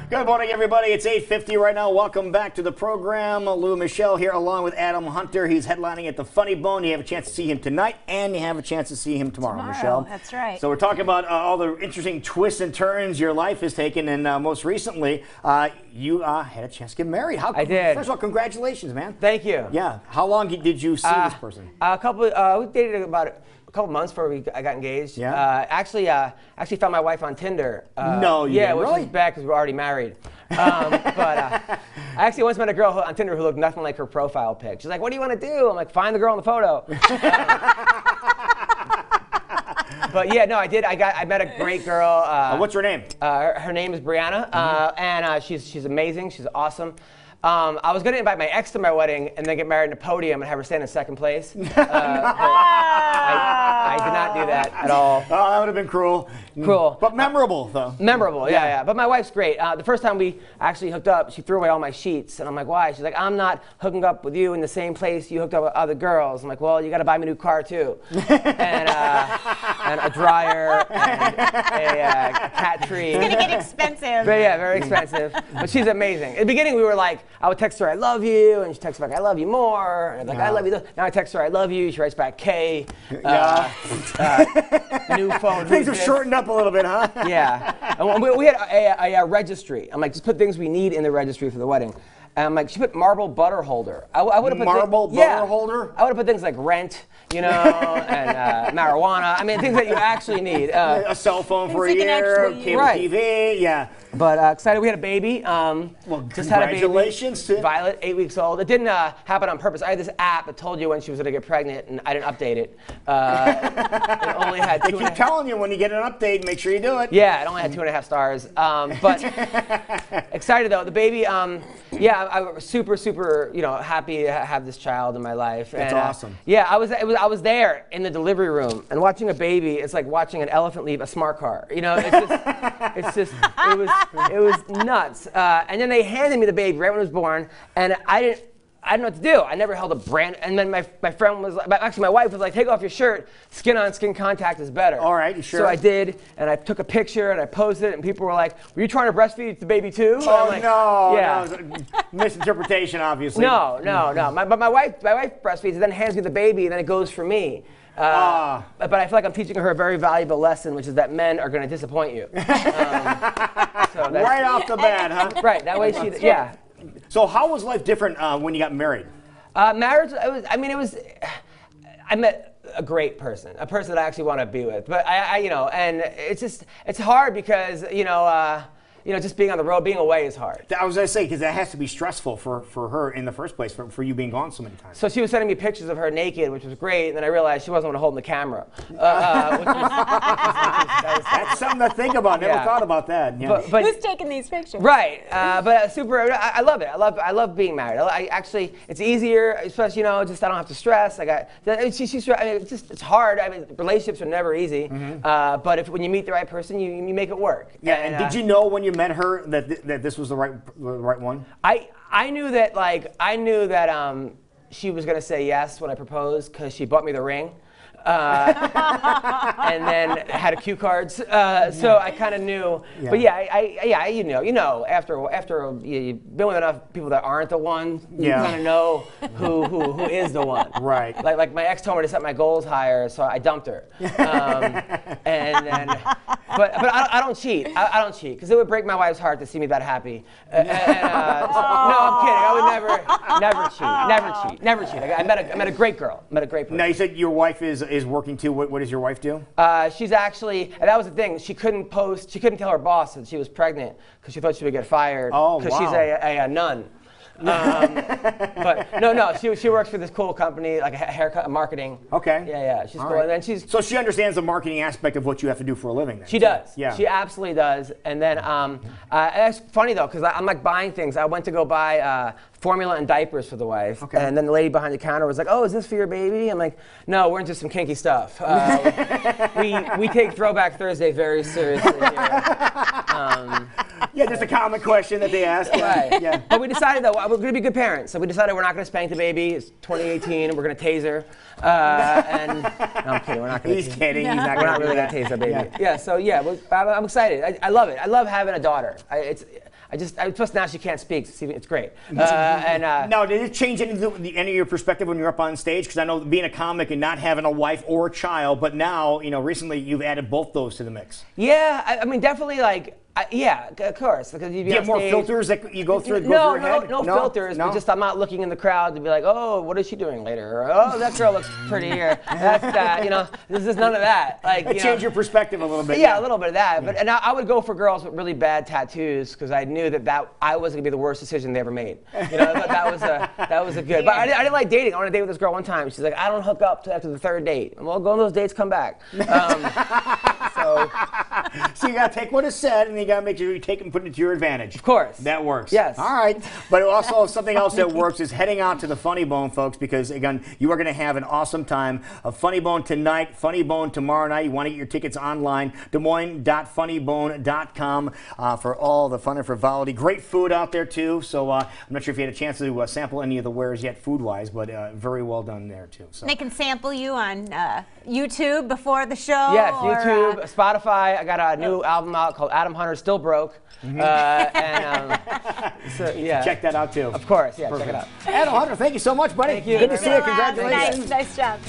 Good morning, everybody. It's 8:50 right now. Welcome back to the program. Lou Michelle here along with Adam Hunter. He's headlining at the Funny Bone. You have a chance to see him tonight, and you have a chance to see him tomorrow, Michelle. That's right. So we're talking about all the interesting twists and turns your life has taken, and most recently, you had a chance to get married. I did. First of all, congratulations, man. Thank you. Yeah. How long did you see this person? We dated about a couple months before I got engaged. Yeah. Actually found my wife on Tinder. No, you didn't, which really? is bad because we're already married. But I actually once met a girl on Tinder who looked nothing like her profile pic. She's like, "What do you want to do?" I'm like, "Find the girl in the photo." But yeah, no, I did. I met a great girl. What's her name? Her name is Brianna, and she's amazing. She's awesome. I was going to invite my ex to my wedding and then get married in a podium and have her stand in second place. I did not do that at all. Oh, that would have been cruel. Cruel. But memorable, though. Memorable, yeah. But my wife's great. The first time we actually hooked up, she threw away all my sheets. And I'm like, why? She's like, "I'm not hooking up with you in the same place you hooked up with other girls." I'm like, "Well, you got to buy me a new car, too." and a dryer and a cat tree. It's going to get expensive. But yeah, very expensive. But she's amazing. In the beginning, we were like, I would text her, "I love you," and she texts back, "I love you more." And I'm like, "I love you." Now I text her, "I love you." She writes back, "K." New phone. Things have shortened up a little bit, huh? Yeah. And we had a registry. I'm like, just put things we need in the registry for the wedding. And I'm like, she put marble butter holder. I would have put marble butter holder? I would have put things like rent, and marijuana. I mean, things that you actually need. A cell phone for a you can year, actually cable TV, yeah. But excited we had a baby. Just had a baby. Congratulations. Violet, 8 weeks old. It didn't happen on purpose. I had this app that told you when she was going to get pregnant, and I didn't update it. It only had They keep telling you when you get an update, make sure you do it. Yeah, it only had 2.5 stars. But excited though. The baby, I was super, happy to have this child in my life. That's awesome. Yeah, I was there in the delivery room, and watching a baby, it's like watching an elephant leave a smart car. It was nuts. And then they handed me the baby right when it was born, and I didn't know what to do. I never held a brand. And then my friend was like, actually my wife was like, "Take off your shirt. Skin on skin contact is better." All right, you sure? So I did, and I took a picture and I posted it, and people were like, "Were you trying to breastfeed the baby too?" And Oh, I'm like, no. Yeah. No, misinterpretation, obviously. No. But my wife breastfeeds and then hands me the baby, and then it goes for me. But I feel like I'm teaching her a very valuable lesson, which is that men are going to disappoint you. Right off the bat, huh? Right. That way yeah. So how was life different when you got married? Marriage, I met a great person, a person that I actually want to be with. But and it's hard because, just being on the road, being away is hard. I was going to say, because that has to be stressful for her in the first place, for you being gone so many times. So she was sending me pictures of her naked, which was great, and then I realized she wasn't holding the camera. That's something to think about. Never thought about that. Yeah. But who's taking these pictures? Right, but I love it. I love being married. It's easier, especially just I don't have to stress. It's hard. I mean, relationships are never easy. But when you meet the right person, you make it work. Yeah. And did you know when you met her that this was the right one? I knew that she was gonna say yes when I proposed because she bought me the ring. And then had a cue cards, so I kind of knew. Yeah. But after you've been with enough people that aren't the one, you kind of know who is the one. Right. Like my ex told me to set my goals higher, so I dumped her. And then, but I don't cheat. I don't cheat because it would break my wife's heart to see me that happy. No, I'm kidding. I would never cheat. I met a great girl. Met a great person. Now you said your wife is working too. What does your wife do? She's actually, and that was the thing. She couldn't tell her boss that she was pregnant because she thought she would get fired. Oh, because she's a nun. But no, she works for this cool company, like a haircut marketing. Okay. Yeah, she's All cool. right. And then so she understands the marketing aspect of what you have to do for a living. Then. She does. Yeah. She absolutely does. And then it's funny though, because I'm like buying things. I went to go buy formula and diapers for the wife. Okay. And then the lady behind the counter was like, "Oh, is this for your baby?" I'm like, "No, we're into some kinky stuff. We take Throwback Thursday very seriously here." Yeah, just a common question that they ask. Right. Yeah. But we decided though we're going to be good parents. So we decided we're not going to spank the baby. It's 2018. We're going to tase her. And no, I'm kidding. We're not going to. He's kidding. He's not We're going not to really going to tase our baby. Yeah. So yeah, I'm excited. I love it. I love having a daughter. plus now she can't speak. So it's great. Now, did it change any of your perspective when you're up on stage? Because I know being a comic and not having a wife or a child, but now, recently you've added both those to the mix. Yeah, I mean, definitely like. Yeah, of course. Because you have more filters that you go through. No filters. But just I'm not looking in the crowd to be like, oh, what is she doing later? Or, oh, that girl looks pretty here. That's that. This is none of that. Like, it changed your perspective a little bit. Yeah, a little bit of that. But and I would go for girls with really bad tattoos because I knew that I was gonna be the worst decision they ever made. That was a good. But I didn't like dating. I went on a date with this girl one time. She's like, I don't hook up till after the third date. Well, go on those dates, come back. So you gotta take what is said, and you gotta make sure you take it and put it to your advantage. Of course. That works. Yes. All right. But also something else that works is heading out to the Funny Bone, folks, because again, you are gonna have an awesome time. A Funny Bone tonight, Funny Bone tomorrow night. You want to get your tickets online, DesMoines.funnybone.com for all the fun and frivolity. Great food out there too. So I'm not sure if you had a chance to sample any of the wares yet, food-wise, but very well done there too. So they can sample you on YouTube before the show. Yes, YouTube, Spotify. I got a new album out called Adam Hunter Still Broke. So, yeah. Check that out too. Of course, yeah, Perfect. check it out. Adam Hunter, thank you so much, buddy. Thank you. Good to see you. Congratulations. Nice job.